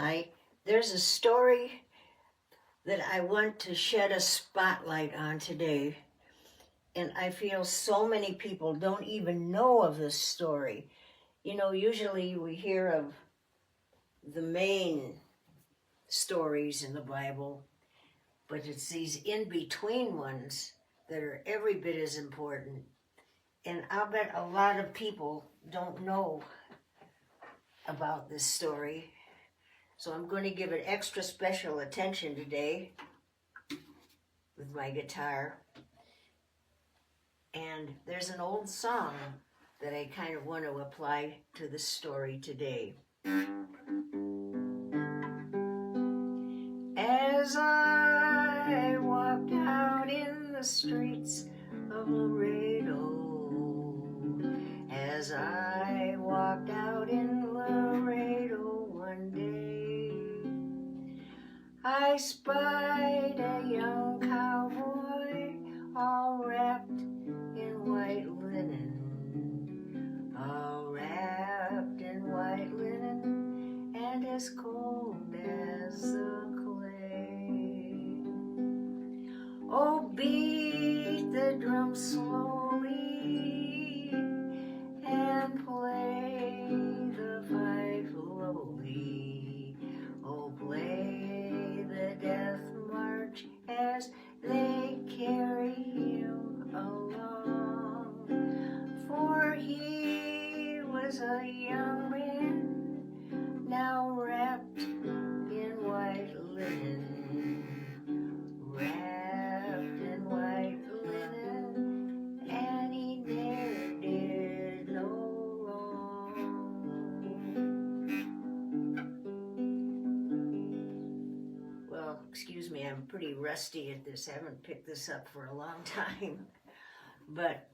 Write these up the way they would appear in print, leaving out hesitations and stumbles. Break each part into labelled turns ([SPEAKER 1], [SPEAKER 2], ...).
[SPEAKER 1] Hi. There's a story that I want to shed a spotlight on today, and I feel so many people don't even know of this story. You know, usually we hear of the main stories in the Bible, but it's these in between ones that are every bit as important. And I'll bet a lot of people don't know about this story. So I'm going to give it extra special attention today with my guitar. And there's an old song that I kind of want to apply to the story today. As I walked out in the streets of Laredo, as I walked out in Laredo one day, I spied a young cowboy all wrapped in white linen, all wrapped in white linen, and as cold as the clay. Oh, beat the drum slowly and play the fife lowly. Oh, play the death march as they carry him along. For he was a young man, now wrapped in white linen, wrapped in white linen, and he ne'er did no wrong. Well, excuse me, I'm pretty rusty at this. I haven't picked this up for a long time. But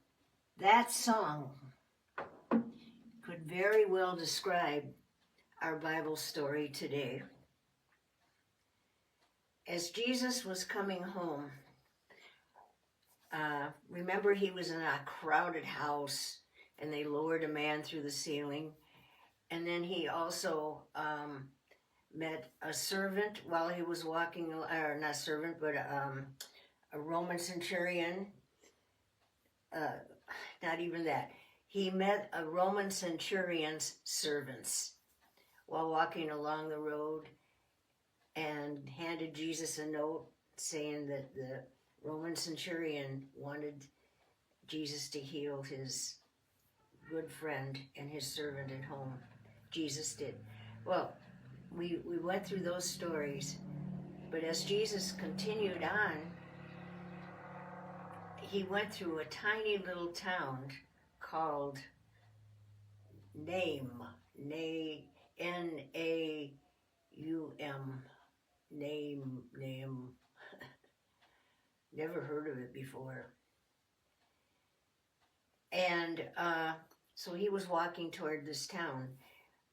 [SPEAKER 1] that song could very well describe our Bible story today. As Jesus was coming home, remember he was in a crowded house and they lowered a man through the ceiling. And then he also met a servant while he was walking, or not servant, but a Roman centurion. Not even that. He met a Roman centurion's servants while walking along the road and handed Jesus a note saying that the Roman centurion wanted Jesus to heal his good friend and his servant at home. Jesus did. Well, we went through those stories, but as Jesus continued on, he went through a tiny little town called Naum, N-A-U-M, Naum. Never heard of it before. And so he was walking toward this town.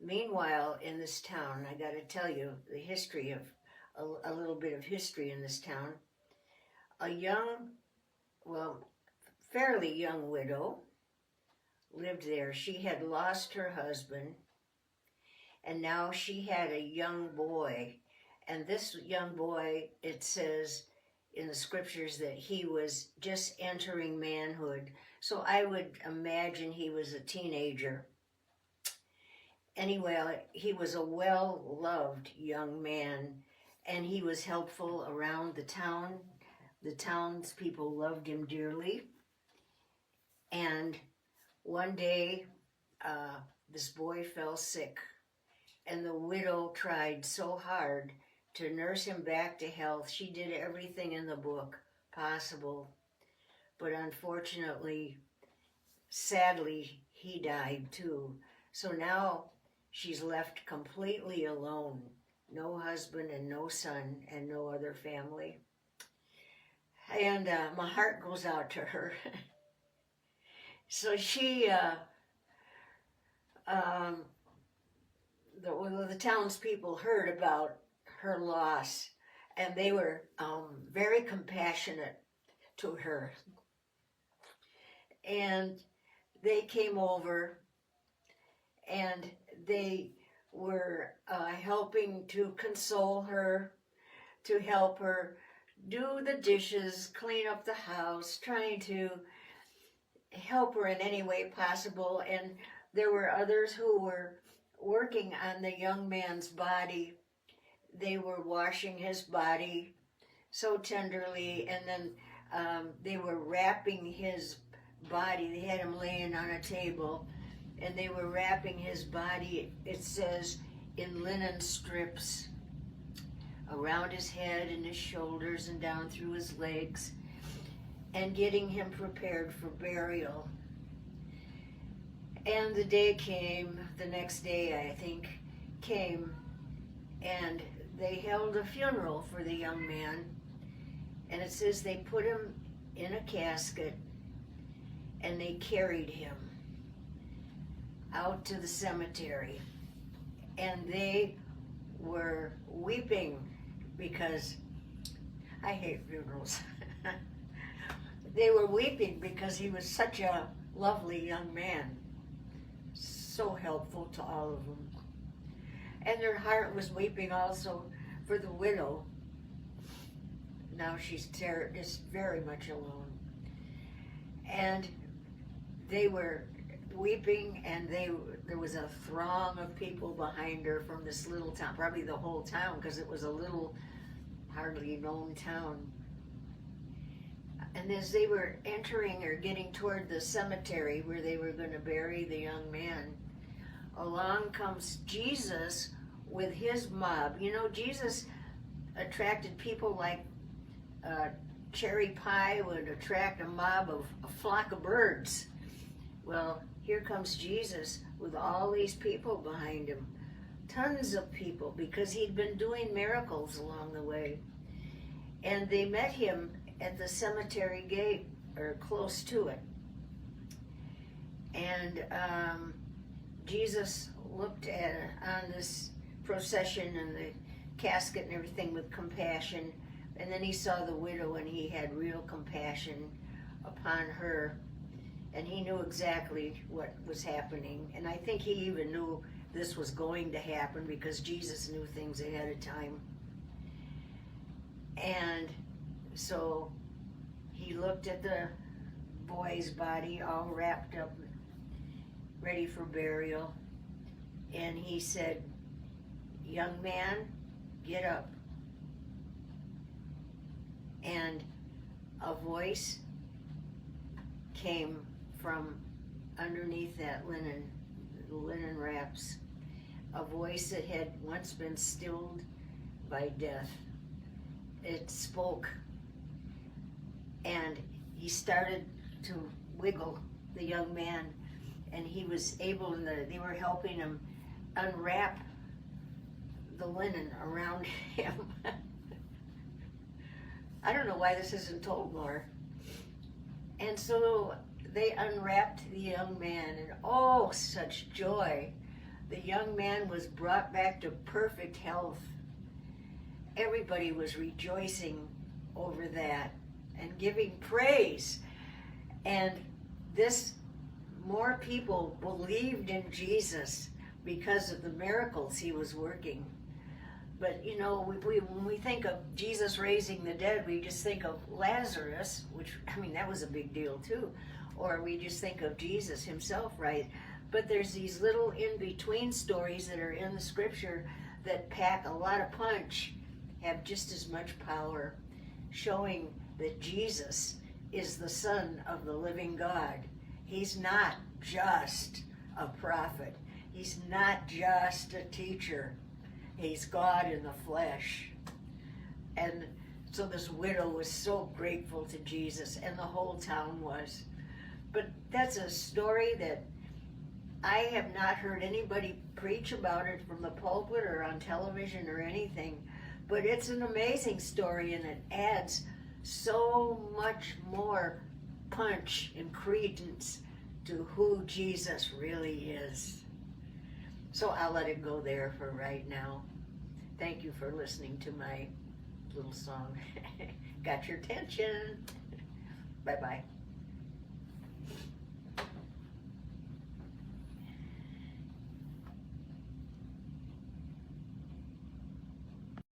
[SPEAKER 1] Meanwhile, in this town, I got to tell you the history of, a little bit of history in this town. A fairly young widow lived there. She had lost her husband, and now she had a young boy. And this young boy, it says in the scriptures that he was just entering manhood. So I would imagine he was a teenager. Anyway, he was a well-loved young man, and he was helpful around the town. The townspeople loved him dearly. And one day, this boy fell sick, and the widow tried so hard to nurse him back to health. She did everything in the book possible, but unfortunately, sadly, he died too. So now she's left completely alone. No husband and no son and no other family. And my heart goes out to her. So she, the townspeople heard about her loss, and they were very compassionate to her. And they came over, and they were helping to console her, to help her do the dishes, clean up the house, trying to help her in any way possible. And there were others who were working on the young man's body. They were washing his body so tenderly, and then they were wrapping his body. They had him laying on a table, and they were wrapping his body, it says, in linen strips around his head and his shoulders and down through his legs, and getting him prepared for burial. And the day came, the next day I think came, and they held a funeral for the young man. And it says they put him in a casket and they carried him out to the cemetery. And they were weeping because I hate funerals. They were weeping because he was such a lovely young man, so helpful to all of them. And their heart was weeping also for the widow. Now she's just very much alone. And they were weeping, and there was a throng of people behind her from this little town, probably the whole town, because it was a little, hardly known town. And as they were entering or getting toward the cemetery where they were going to bury the young man, along comes Jesus with his mob. You know, Jesus attracted people like cherry pie would attract a flock of birds. Well, here comes Jesus with all these people behind him, tons of people, because he'd been doing miracles along the way. And they met him at the cemetery gate, or close to it. And Jesus looked on this procession and the casket and everything with compassion. And then he saw the widow, and he had real compassion upon her. And he knew exactly what was happening. And I think he even knew this was going to happen, because Jesus knew things ahead of time. And so he looked at the boy's body all wrapped up, ready for burial. And he said, "Young man, get up." And a voice came from underneath that linen wraps, a voice that had once been stilled by death. It spoke, and he started to wiggle, the young man, and he was able, they were helping him unwrap the linen around him. I don't know why this isn't told more. And so they unwrapped the young man, and oh, such joy. The young man was brought back to perfect health. Everybody was rejoicing over that and giving praise. And more people believed in Jesus because of the miracles he was working. But you know, when we think of Jesus raising the dead, we just think of Lazarus, which, I mean, that was a big deal too. Or we just think of Jesus himself, right? But there's these little in-between stories that are in the scripture that pack a lot of punch, have just as much power, showing that Jesus is the Son of the living God. He's not just a prophet. He's not just a teacher. He's God in the flesh. And so this widow was so grateful to Jesus, and the whole town was. But that's a story that I have not heard anybody preach about it from the pulpit or on television or anything. But it's an amazing story, and it adds so much more punch and credence to who Jesus really is. So I'll let it go there for right now. Thank you for listening to my little song. Got your attention. Bye-bye.